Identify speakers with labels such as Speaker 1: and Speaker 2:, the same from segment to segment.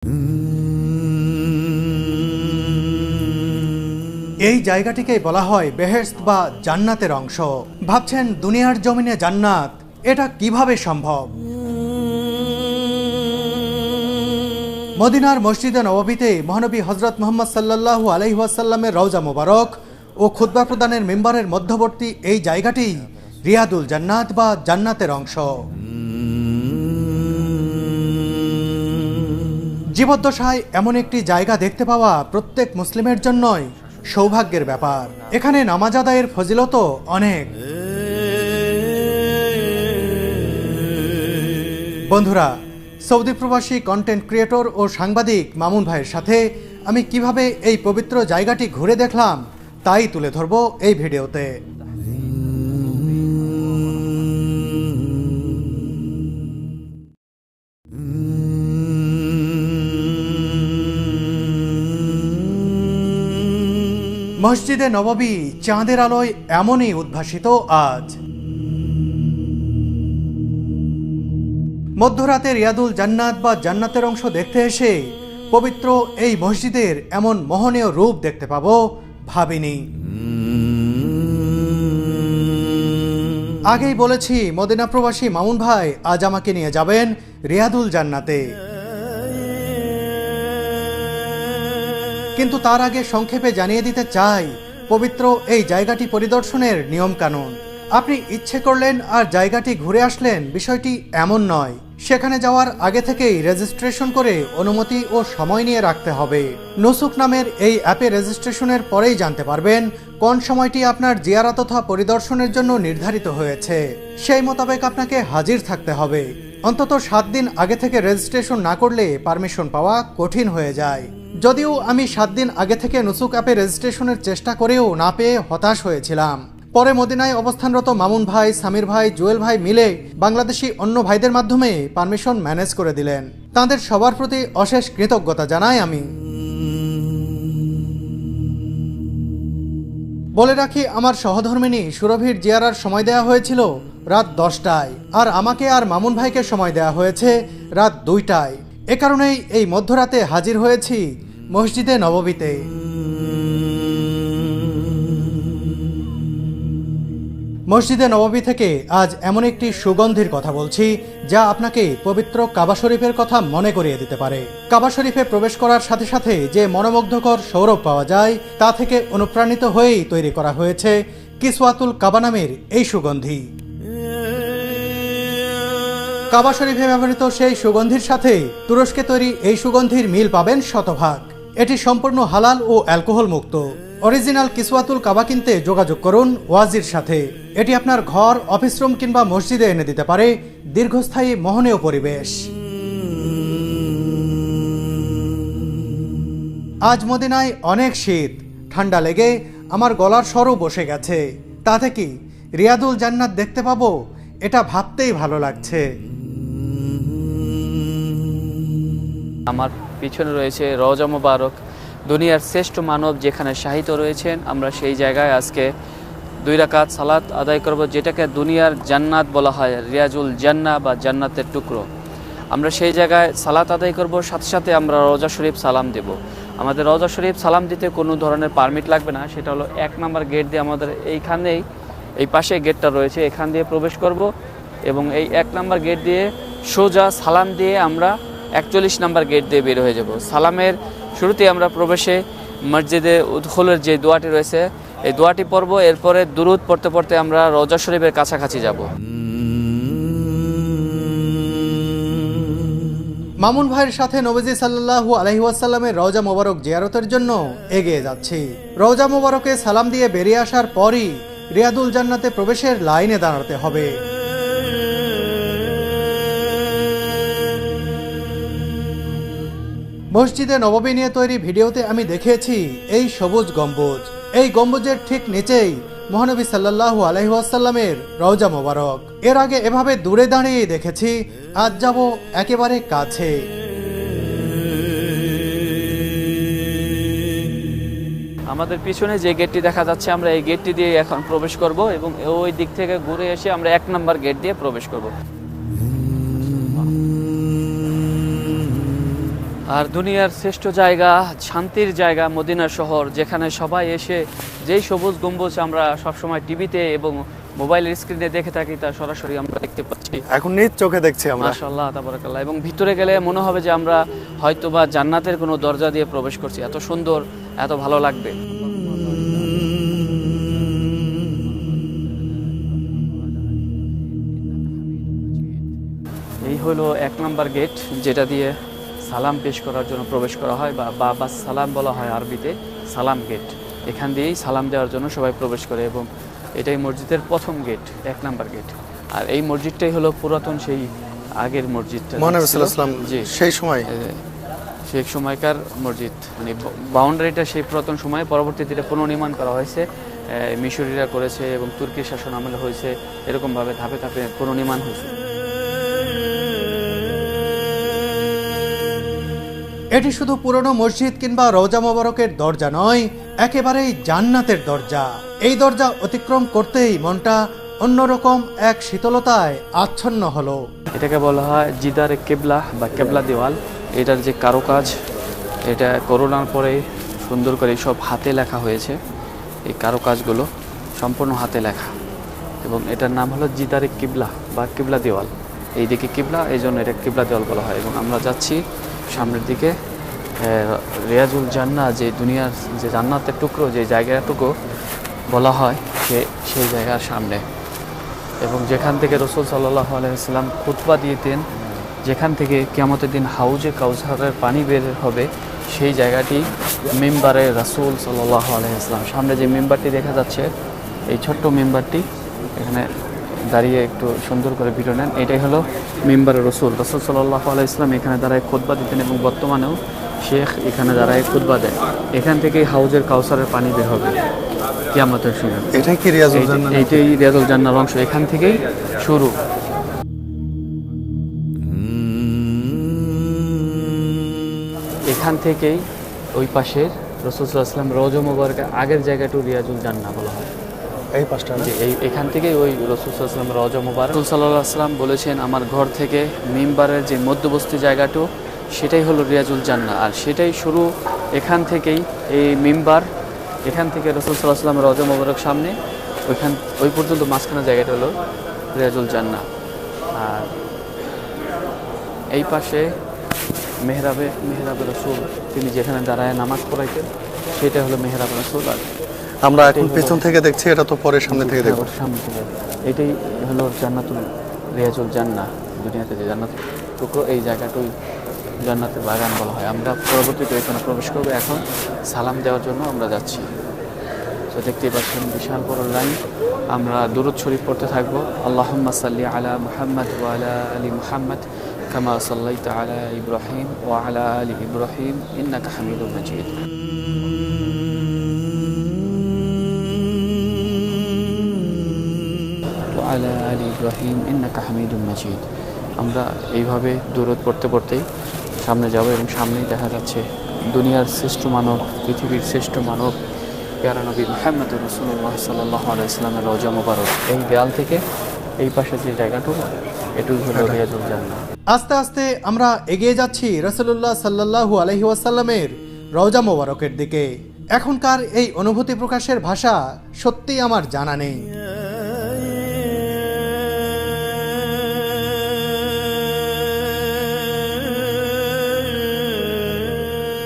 Speaker 1: এই জায়গাটিকেই বলা হয় বেহেশত বা জান্নাতের অংশ। ভাবছেন দুনিয়ার জমিনে জান্নাত, এটা কিভাবে সম্ভব? মদিনার মসজিদে নববীতে মহানবী হযরত মুহাম্মদ সাল্লাল্লাহু আলাইহি ওয়াসাল্লামের রওজা মোবারক ও খুতবা প্রদানের মিম্বারের মধ্যবর্তী এই জায়গাটি রিয়াদুল জান্নাত বা জান্নাতের অংশ। জীবদ্দশায় এমন একটি জায়গা দেখতে পাওয়া প্রত্যেক মুসলিমের জন্যই সৌভাগ্যের ব্যাপার। এখানে নামাজ আদায়ের ফজিলতও অনেক। বন্ধুরা, সৌদি প্রবাসী কন্টেন্ট ক্রিয়েটর ও সাংবাদিক মামুন ভাইয়ের সাথে আমি কিভাবে এই পবিত্র জায়গাটি ঘুরে দেখলাম তাই তুলে ধরব এই ভিডিওতে। মসজিদে নববী চাঁদের আলোয় এমনই উদ্ভাসিত আজ। মধ্যরাতে রিয়াদুল জান্নাত বা জান্নাতের অংশ দেখতে এসে পবিত্র এই মসজিদের এমন মোহনীয় রূপ দেখতে পাবো ভাবিনি। আগেই বলেছি মদিনা প্রবাসী মামুন ভাই আজ আমাকে নিয়ে যাবেন রিয়াদুল জান্নাতে। কিন্তু তার আগে সংক্ষেপে জানিয়ে দিতে চাই পবিত্র এই জায়গাটি পরিদর্শনের নিয়ম কানুন। আপনি ইচ্ছে করলেন আর জায়গাটি ঘুরে আসলেন, বিষয়টি এমন নয়। সেখানে যাওয়ার আগে থেকেই রেজিস্ট্রেশন করে অনুমতি ও সময় নিয়ে রাখতে হবে। নুসুক নামের এই অ্যাপে রেজিস্ট্রেশনের পরেই জানতে পারবেন কোন সময়টি আপনার জিয়ারত তথা পরিদর্শনের জন্য নির্ধারিত হয়েছে। সেই মোতাবেক আপনাকে হাজির থাকতে হবে। অন্তত 7 দিন আগে থেকে রেজিস্ট্রেশন না করলে পারমিশন পাওয়া কঠিন হয়ে যায়। যদিও আমি 7 দিন আগে থেকে নুসুক অ্যাপে রেজিস্ট্রেশনের চেষ্টা করেও না পেয়ে হতাশ হয়েছিলাম। পরে মদিনায় অবস্থানরত মামুন ভাই, সামির ভাই, জুয়েল ভাই মিলে বাংলাদেশি অন্য ভাইদের মাধ্যমে পারমিশন ম্যানেজ করে দিলেন। তাদের সবার প্রতি অশেষ কৃতজ্ঞতা জানাই আমি। বলে রাখি, আমার সহধর্মিনী সুরভির জিয়ারার সময় দেওয়া হয়েছিল রাত 10টায়, আর আমাকে আর মামুন ভাইকে সময় দেওয়া হয়েছে রাত 2টায়। এ কারণেই এই মধ্যরাতে হাজির হয়েছি মসজিদে নববীতে। মসজিদে নববী থেকে আজ এমন একটি সুগন্ধির কথা বলছি যা আপনাকে পবিত্র কাবা শরীফের কথা মনে করিয়ে দিতে পারে। কাবা শরীফে প্রবেশ করার সাথে সাথে যে মনোমুগ্ধকর সৌরভ পাওয়া যায় তা থেকে অনুপ্রাণিত হয়েই তৈরি করা হয়েছে কিসওয়াতুল কাবা নামের এই সুগন্ধি। কাবা শরীফে ব্যবহৃত সেই সুগন্ধির সাথে তুরস্কে তৈরি এই সুগন্ধির মিল পাবেন শতভাগ। এটি সম্পূর্ণ হালাল ও অ্যালকোহল মুক্ত। অরিজিনাল কিসওয়াতুল কাবা কিনতে যোগাযোগ করুন ওয়াজির সাথে। এটি আপনার ঘর, অফিস রুম কিংবা মসজিদে এনে দিতে পারে দীর্ঘস্থায়ী মোহনীয় পরিবেশ। আজ মদিনায় অনেক শীত, ঠান্ডা লেগে আমার গলার স্বরও বসে গেছে। তাতে কি রিয়াদুল জান্নাত দেখতে পাবো, এটা ভাবতেই ভালো লাগছে।
Speaker 2: আমার পিছনে রয়েছে রওজা মোবারক, দুনিয়ার শ্রেষ্ঠ মানব যেখানে শাহিত রয়েছেন। আমরা সেই জায়গায় আজকে 2 রাকাত সালাত আদায় করব, যেটাকে দুনিয়ার জান্নাত বলা হয়, রিয়াজুল জান্নাহ বা জান্নাতের টুকরো। আমরা সেই জায়গায় সালাত আদায় করব, সাথে সাথে আমরা রওজা শরীফ সালাম দেব। আমাদের রওজা শরীফ সালাম দিতে কোনো ধরনের পারমিট লাগবে না। সেটা হলো 1 নম্বর গেট দিয়ে, আমাদের এইখানেই এই পাশে গেটটা রয়েছে, এখান দিয়ে প্রবেশ করব এবং এই 1 নম্বর গেট দিয়ে সোজা সালাম দিয়ে আমরা 41 নম্বর গেট দিয়ে বের হয়ে যাব। সালামের শুরুতে আমরা প্রবেশে মসজিদে উদখুলের যে দোয়াটি রয়েছে এই দোয়াটি পড়ব। এরপরে দুরুদ পড়তে পড়তে আমরা রওজা শরীফের কাছাকাছি যাব।
Speaker 1: মামুন ভাইয়ের সাথে নবীজি সাল্লাল্লাহু আলাইহি ওয়াসাল্লামের রওজা মোবারক জিয়ারতের জন্য এগিয়ে যাচ্ছি। রওজা মোবারকে সালাম দিয়ে বেরিয়ে আসার পরই রিয়াদুল জান্নাতে প্রবেশের লাইনে দাঁড়াতে হবে। মসজিদে নববী নিয়ে তৈরি ভিডিওতে আমি দেখেছি এই সবুজ গম্বুজ। এই গম্বুজের ঠিক নিচেই মহানবী সাল্লাল্লাহু আলাইহি ওয়াসাল্লামের রওজা মোবারক। এর আগে এভাবে দূরে দাঁড়িয়ে দেখেছি, আজ যাব একেবারে কাছে।
Speaker 2: আমাদের পিছনে যে গেটটি দেখা যাচ্ছে আমরা এই গেটটি দিয়ে এখন প্রবেশ করব এবং ওই দিক থেকে ঘুরে এসে আমরা 1 নম্বর গেট দিয়ে প্রবেশ করব। আর দুনিয়ার শ্রেষ্ঠ জায়গা, শান্তির জায়গা মদিনা শহর, যেখানে সবাই এসে যেই সবুজ গম্বুজ আমরা সবসময় টিভিতে এবং মোবাইলের স্ক্রিনে দেখে থাকি তা সরাসরি আমরা দেখতে পাচ্ছি
Speaker 3: এখন নিজ চোখে দেখছি আমরা।
Speaker 2: মাশাআল্লাহ তাবারাকাল্লাহ। এবং ভিতরে গেলে মনে হবে যে আমরা হয়তোবা জান্নাতের কোনো দরজা দিয়ে প্রবেশ করছি, এত সুন্দর, এত ভালো লাগবে। এই হলো 1 নম্বর গেট, যেটা দিয়ে সালাম পেশ করার জন্য প্রবেশ করা হয়, বা বাবা সালাম বলা হয় আরবিতে, সালাম গেট। এখান দিয়েই সালাম দেওয়ার জন্য সবাই প্রবেশ করে এবং এটাই মসজিদের প্রথম গেট, 1 নম্বর গেট। আর এই মসজিদটাই হলো পুরাতন সেই আগের মসজিদটা,
Speaker 3: মহানবী সাল্লাল্লাহু আলাইহি ওয়াসাল্লাম
Speaker 2: জি
Speaker 3: সেই সময়
Speaker 2: সেই সময়কার মসজিদ, মানে বাউন্ডারিটা সেই পুরাতন সময়ে, পরবর্তীতে এটা পুনর্নির্মাণ করা হয়েছে, মিশরীরা করেছে এবং তুর্কি শাসন আমলে হয়েছে, এরকমভাবে ধাপে ধাপে পুনর্নির্মাণ হয়েছে।
Speaker 1: এটি শুধু পুরনো মসজিদ কিংবা রওজা মোবারকের দরজা নয়, একেবারেই জান্নাতের দরজা। এই দরজা অতিক্রম করতেই মনটা অন্যরকম এক শীতলতায় আচ্ছন্ন হলো।
Speaker 2: এটাকে বলা হয় জিদারে কেবলা বা কেবলা দেওয়াল। এটার যে কারুকাজ, এটা করোনার পরে সুন্দর করে সব হাতে লেখা হয়েছে, এই কারুকাজগুলো সম্পূর্ণ হাতে লেখা, এবং এটার নাম হলো জিদারে কিবলা বা কিবলা দেওয়াল। এই দিকে কিবলা, এই জন্য এটা কিবলা দেওয়াল বলা হয়। এবং আমরা যাচ্ছি সামনের দিকে, রিয়াজুল জান্নাহ, যে দুনিয়ার যে জান্নাতের টুকরো, যে জায়গাটুকু বলা হয় সেই জায়গার সামনে, এবং যেখান থেকে রাসূল সাল্লাল্লাহু আলাইহি ওয়াসাল্লাম খুতবা দিতেন, যেখান থেকে কিয়ামতের দিন হাউজে কাউসারের পানি বের হবে, সেই জায়গাটি মিম্বারে রাসূল সাল্লাল্লাহু আলাইহি ওয়াসাল্লাম। সামনে যে মিম্বারটি দেখা যাচ্ছে, এই ছোট্ট মিম্বারটি, এখানে দাঁড়িয়ে একটু সুন্দর করে ভিডিও নেন, এটাই হলো মিম্বারে রাসূল সাল্লাল্লাহু আলাইহি ওয়াসাল্লাম। এখানে দাঁড়ায় খুতবা দিতেন এবং বর্তমানেও শেখ এখানে দাঁড়ায় খুতবা দেয়। এখান থেকেই হাউজের কাউসারের পানি বের হবে কিয়ামতের সময়।
Speaker 3: এটাই কি রিয়াজুল জান্নাহ?
Speaker 2: এইটাই রিয়াজুল জান্নাহর অংশ, এখান থেকেই শুরু। এখান থেকেই ওই পাশের রাসূল সাল্লাল্লাহু আলাইহি ওয়াসাল্লাম রওজা মুবারকের আগের জায়গাটা রিয়াজুল জান্নাহ বলা হয়।
Speaker 3: এই পাঁচটা না?
Speaker 2: যে এখান থেকেই ওই রাসূল সাল্লাল্লাহু আলাইহি ওয়াসাল্লাম রওজা মুবারক। রাসূল সাল্লাল্লাহু আলাইহি ওয়াসাল্লাম বলেছেন, আমার ঘর থেকে মিম্বারের যে মধ্যবর্তী জায়গাটা, সেটাই হলো রিয়াজুল জান্নাহ। আর সেটাই শুরু এখান থেকেই, এই মিম্বার, এখান থেকে রাসূল সাল্লাল্লাহু আলাইহি ওয়াসাল্লাম রওজা মুবারক সামনে, ওই পর্যন্ত মাঝখানে জায়গাটা হলো রিয়াজুল জান্নাহ। আর এই পাশে মেহরাবে রাসূল, তিনি যেখানে দাঁড়ায় নামাজ পড়াইতেন, সেটা হলো মেহরাব রাসূল। আর
Speaker 3: আমরা এখন পেছন থেকে দেখছি, এটা তো পরে সামনে থেকে দেখব।
Speaker 2: সামনে থেকে এটাই হলো জান্নাতুল রিয়াজুল জান্নাহ, দুনিয়াতে যে জান্নাত টুকরো, এই জায়গাটাই জান্নাতের বাগান বলা হয়। আমরা পরবর্তীতে এখানে প্রবেশ করবো, এখন সালাম দেওয়ার জন্য আমরা যাচ্ছি। তো দেখতেই পাচ্ছেন বিশাল বড় লাইন, আমরা দুরূদ শরীফ পড়তে থাকবো। আল্লাহুম্মা সাল্লি আলা মুহাম্মাদ ওয়া আলা আলি মুহাম্মাদ কামা সাল্লাইতা আলা ইব্রাহিম ওয়া আলা আলি ইব্রাহিম ইন্নাকা হামিদুম মাজিদ। আলা আলি ইব্রাহিম ইন্নাকা হামিদুম মাজিদ। আমরা এইভাবে দুরূদ পড়তে পড়তেই সামনে যাব, এবং সামনেই দেখা যাচ্ছে দুনিয়ার শ্রেষ্ঠ মানব, পৃথিবীর শ্রেষ্ঠ মানব, প্যারা নবী মুহাম্মদ রাসূলুল্লাহ সাল্লাল্লাহু আলাইহি ওয়াসাল্লামের রওজা মুবারক। এই দেয়াল থেকে এই পাশে যে জায়গাটুকু, এটুকু হলো রিয়াজুল জান্নাহ।
Speaker 1: আস্তে আস্তে আমরা এগিয়ে যাচ্ছি রাসূলুল্লাহ সাল্লাল্লাহু আলাইহি ওয়াসাল্লামের রওজা মোবারকের দিকে। এখনকার এই অনুভূতি প্রকাশের ভাষা সত্যি আমার জানা নেই।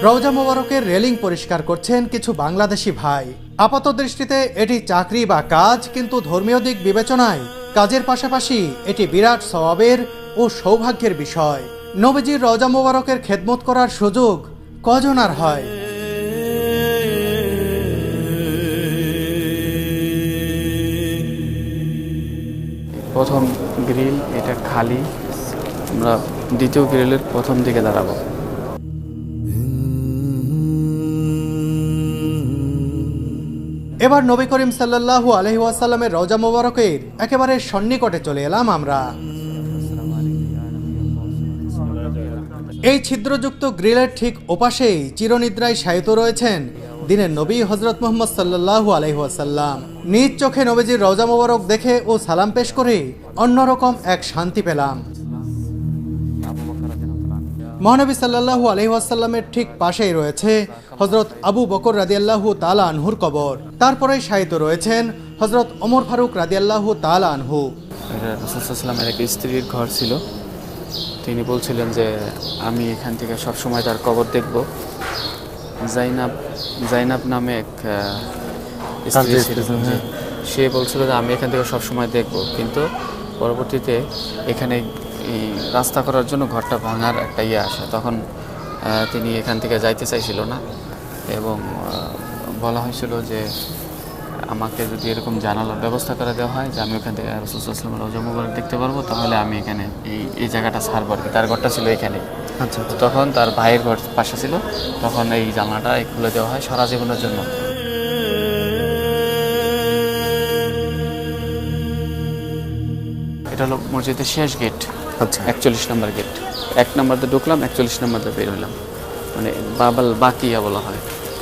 Speaker 1: রওজা মোবারকের রেলিং পরিষ্কার করছেন কিছু বাংলাদেশি ভাই। আপাত দৃষ্টিতে এটি চাকরি বা কাজ, কিন্তু ধর্মীয় দিক বিবেচনায় কাজের পাশাপাশি এটি বিরাট সওয়াবের ও সৌভাগ্যের বিষয়। নবীজির রওজা মোবারকের খেদমত করার সুযোগ কজন আর হয়?
Speaker 2: প্রথম গ্রিল এটা খালি, আমরা দ্বিতীয় গ্রিলের প্রথম দিকে দাঁড়াবো।
Speaker 1: এবার নবী করিম সাল্লাল্লাহু আলাইহি ওয়াসাল্লামের রওজা মোবারকের একেবারে সন্নিকটে চলে এলাম আমরা। এই ছিদ্রযুক্ত গ্রিলের ঠিক ওপাশেই চিরনিদ্রায় শায়িত রয়েছেন দিনের নবী হযরত মুহাম্মদ সাল্লাল্লাহু আলাইহি ওয়াসাল্লাম। নিজ চোখে নবীজির রওজা মোবারক দেখে ও সালাম পেশ করে অন্যরকম এক শান্তি পেলাম। মহানবী সাল্লাল্লাহু আলাইহি ওয়াসাল্লামের ঠিক পাশেই রয়েছে হযরত আবু বকর রাদিয়াল্লাহু তাআলা আনহুর কবর। তারপরেই শায়িত রয়েছেন হযরত ওমর ফারুক রাদিয়াল্লাহু তাআলা আনহু।
Speaker 2: এটা রাসূল সাল্লাল্লাহু আলাইহি ওয়াসাল্লামের এক স্ত্রীর ঘর ছিল। তিনি বলছিলেন যে আমি এখান থেকে সবসময় তার কবর দেখব। জাইনাব নামে এক স্ত্রী ছিল, সে বলছিল যে আমি এখান থেকে সবসময় দেখব, কিন্তু পরবর্তীতে এখানে এই রাস্তা করার জন্য ঘরটা ভাঙার একটা আসে, তখন তিনি এখান থেকে যাইতে চাইছিল না এবং বলা হয়েছিল যে আমাকে যদি এরকম জানালার ব্যবস্থা করে দেওয়া হয় যে আমি ওখান থেকে রাসূল সাল্লাল্লাহু আলাইহি ওয়াসাল্লামের রওজা মুবারক দেখতে পারবো, তাহলে আমি এখানে এই জায়গাটা ছাড়বো আর কি। তার ঘরটা ছিল এখানে।
Speaker 3: আচ্ছা,
Speaker 2: তখন তার ভাইয়ের ঘর পাশে ছিল, তখন এই জানলাটা খুলে দেওয়া হয় সারা জীবনের জন্য। এটা হলো মসজিদের শেষ গেট।
Speaker 3: আচ্ছা,
Speaker 2: 41 নম্বর গেট। 1 নম্বর দিয়ে ঢুকলাম, 41 নম্বর দিয়ে বের হলাম, মানে বাবাল বাকিয়া বলা হয়।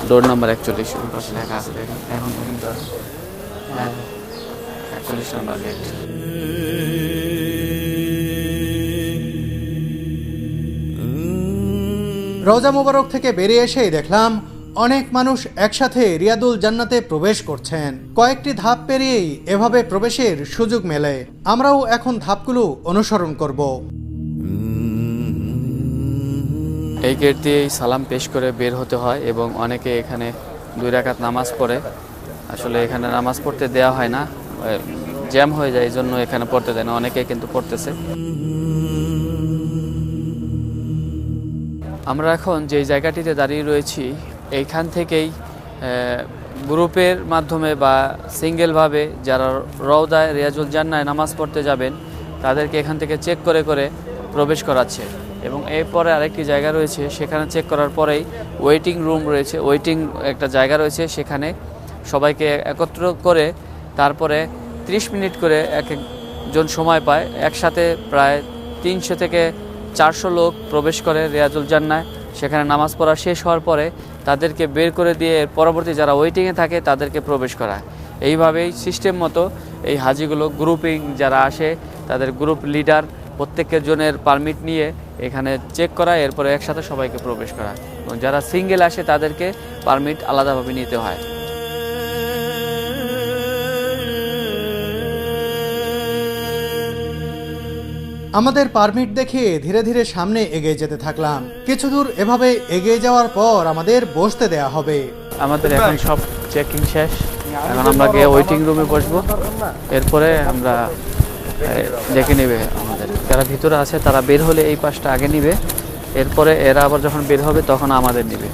Speaker 2: ডোর নাম্বার 41 পাশে লেখা আছে, দেখেন এখন পর্যন্ত 41 নম্বর গেট।
Speaker 1: রওজা মুবারক থেকে বেরিয়ে এসেই দেখলাম অনেক মানুষ একসাথে রিয়াদুল জান্নাতে প্রবেশ করছেন। কয়েকটি ধাপ পেরিয়েই এভাবে প্রবেশের সুযোগ মেলে। আমরাও এখন ধাপগুলো অনুসরণ করব।
Speaker 2: এই গেট দিয়েই সালাম পেশ করে বের হতে হয় এবং অনেকে এখানে 2 রাকাত নামাজ পড়ে। আসলে এখানে নামাজ পড়তে দেওয়া হয় না, জ্যাম হয়ে যায়, এই জন্য এখানে পড়তে দেয় না। অনেকে কিন্তু পড়তেছে। আমরা এখন যে জায়গাটিতে দাঁড়িয়ে রয়েছি, এইখান থেকেই গ্রুপের মাধ্যমে বা সিঙ্গেলভাবে যারা রওদায় রিয়াজুল জান্নায় নামাজ পড়তে যাবেন তাদেরকে এখান থেকে চেক করে করে প্রবেশ করাচ্ছে। এবং এরপরে আরেকটি জায়গা রয়েছে, সেখানে চেক করার পরেই ওয়েটিং রুম রয়েছে, ওয়েটিং একটা জায়গা রয়েছে, সেখানে সবাইকে একত্র করে তারপরে 30 মিনিট করে এক একজন সময় পায়। একসাথে প্রায় 300 থেকে 400 লোক প্রবেশ করে রিয়াজুল জান্নায়। সেখানে নামাজ পড়া শেষ হওয়ার পরে তাদেরকে বের করে দিয়ে পরবর্তী যারা ওয়েটিংয়ে থাকে তাদেরকে প্রবেশ করায়। এইভাবেই সিস্টেম মতো এই হাজিগুলো গ্রুপিং যারা আসে তাদের গ্রুপ লিডার প্রত্যেকের জনের পারমিট নিয়ে এখানে চেক করা, এরপরে একসাথে সবাইকে প্রবেশ করা। এবং যারা সিঙ্গেল আসে তাদেরকে পারমিট আলাদাভাবে নিতে হয়।
Speaker 1: আমাদের পারমিট দেখে ধীরে ধীরে সামনে এগিয়ে যেতে থাকলাম। কিছু দূর এভাবে এগিয়ে যাওয়ার পর আমাদের বসতে দেয়া হবে।
Speaker 2: আমাদের এখন সব চেকিং শেষ, এখন আমরা গিয়ে ওয়েটিং রুমে বসবো। এরপরে আমরা দেখে নেবে আমাদের যারা ভিতরে আছে তারা বের হলে এই পাশটা আগে নিবে, এরপরে এরা আবার যখন বের হবে তখন আমাদের নিবে।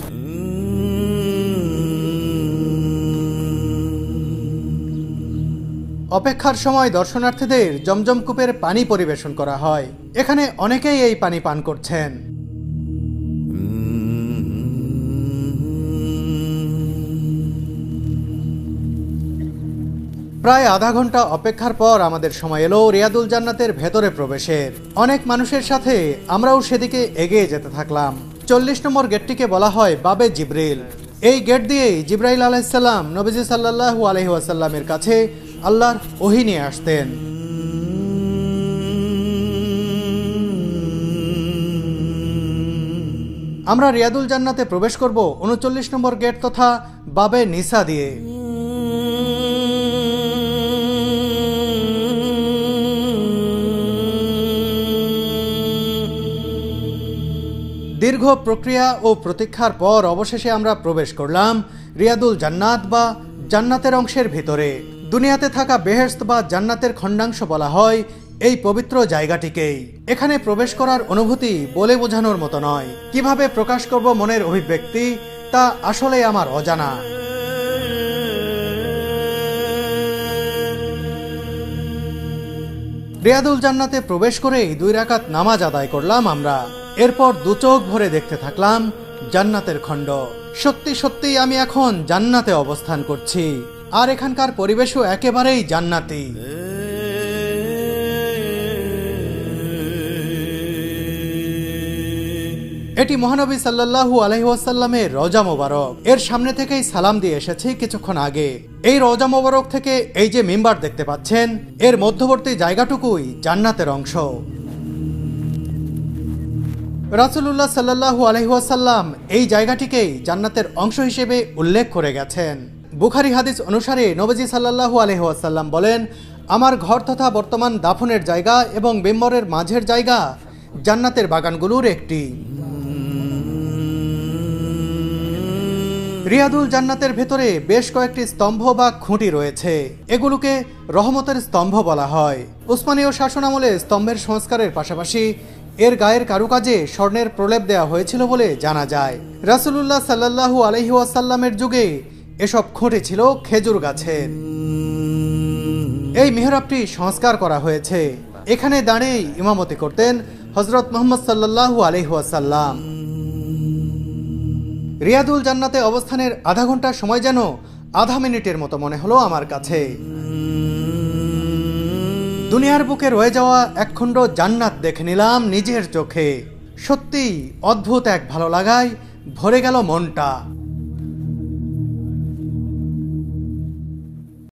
Speaker 1: অপেক্ষার সময় দর্শনার্থীদের জমজম কূপের পানি পরিবেশন করা হয়। এখানে অনেকেই এই পানি পান করছেন। প্রায় আধা ঘন্টা অপেক্ষার পর আমাদের সময় এলো রিয়াদুল জান্নাতের ভেতরে প্রবেশের। অনেক মানুষের সাথে আমরাও সেদিকে এগিয়ে যেতে থাকলাম। 40 নম্বর গেটটিকে বলা হয় বাবে জিব্রিল। এই গেট দিয়েই জিব্রাইল আলাইহিস সালাম নবীজি সাল্লাল্লাহু আলাইহি ওয়াসাল্লামের কাছে আল্লাহর ওহী নিয়ে আসতেন। আমরা রিয়াদুল জান্নাতে প্রবেশ করব 39 নম্বর গেট তথা বাবে নিসা দিয়ে। দীর্ঘ প্রক্রিয়া ও প্রতীক্ষার পর অবশেষে আমরা প্রবেশ করলাম রিয়াদুল জান্নাত বা জান্নাতের অংশের ভিতরে। দুনিয়াতে থাকা বেহেশত বা জান্নাতের খণ্ডাংশ বলা হয় এই পবিত্র জায়গাটিকেই। এখানে প্রবেশ করার অনুভূতি বলে বোঝানোর মতো নয়। কিভাবে প্রকাশ করব মনের অভিব্যক্তি তা আসলে আমার অজানা। রিয়াদুল জান্নাতে প্রবেশ করেই 2 রাকাত নামাজ আদায় করলাম আমরা। এরপর দু চোখ ভরে দেখতে থাকলাম জান্নাতের খণ্ড। সত্যি সত্যি আমি এখন জান্নাতে অবস্থান করছি, আর এখানকার পরিবেশও একেবারেই জান্নাতি। এটি মহানবী সাল্লাল্লাহু আলাইহি ওয়াসাল্লামের রওজা মোবারক। এর সামনে থেকেই সালাম দিয়ে এসেছি কিছুক্ষণ আগে। এই রওজা মোবারক থেকে এই যে মিম্বার দেখতে পাচ্ছেন, এর মধ্যবর্তী জায়গাটুকুই জান্নাতের অংশ। রাসূলুল্লাহ সাল্লাল্লাহু আলাইহি ওয়াসাল্লাম এই জায়গাটিকেই জান্নাতের অংশ হিসেবে উল্লেখ করে গেছেন। বুখারী হাদিস অনুসারে নবীজি সাল্লাল্লাহু আলাইহি ওয়াসাল্লাম বলেন, আমার ঘর তথা বর্তমান দাফনের জায়গা এবং মেম্বরের মাঝের জায়গা জান্নাতের বাগানগুলোর একটি। রিয়াদুল জান্নাতের ভেতরে বেশ কয়েকটি স্তম্ভ বা খুঁটি রয়েছে, এগুলোকে রহমতের স্তম্ভ বলা হয়। উসমানীয় শাসনামলে স্তম্ভের সংস্কারের পাশাপাশি এর গায়ের কারুকাজে স্বর্ণের প্রলেপ দেওয়া হয়েছিল বলে জানা যায়। রাসূলুল্লাহ সাল্লাল্লাহু আলাইহি ওয়াসাল্লামের যুগে এসব খুঁটি ছিল খেজুর গাছের। এই মিহরাবটি সংস্কার করা হয়েছে, এখানে দাঁড়িয়ে ইমামতি করতেন হযরত মুহাম্মদ সাল্লাল্লাহু আলাইহি ওয়াসাল্লাম। রিয়াদুল জান্নাতে অবস্থানের আধা ঘন্টা সময় যেন আধা মিনিটের মতো মনে হলো আমার কাছে। দুনিয়ার বুকে রয়ে যাওয়া একখণ্ড জান্নাত দেখে নিলাম নিজের চোখে। সত্যি অদ্ভুত এক ভালো লাগায় ভরে গেল মনটা।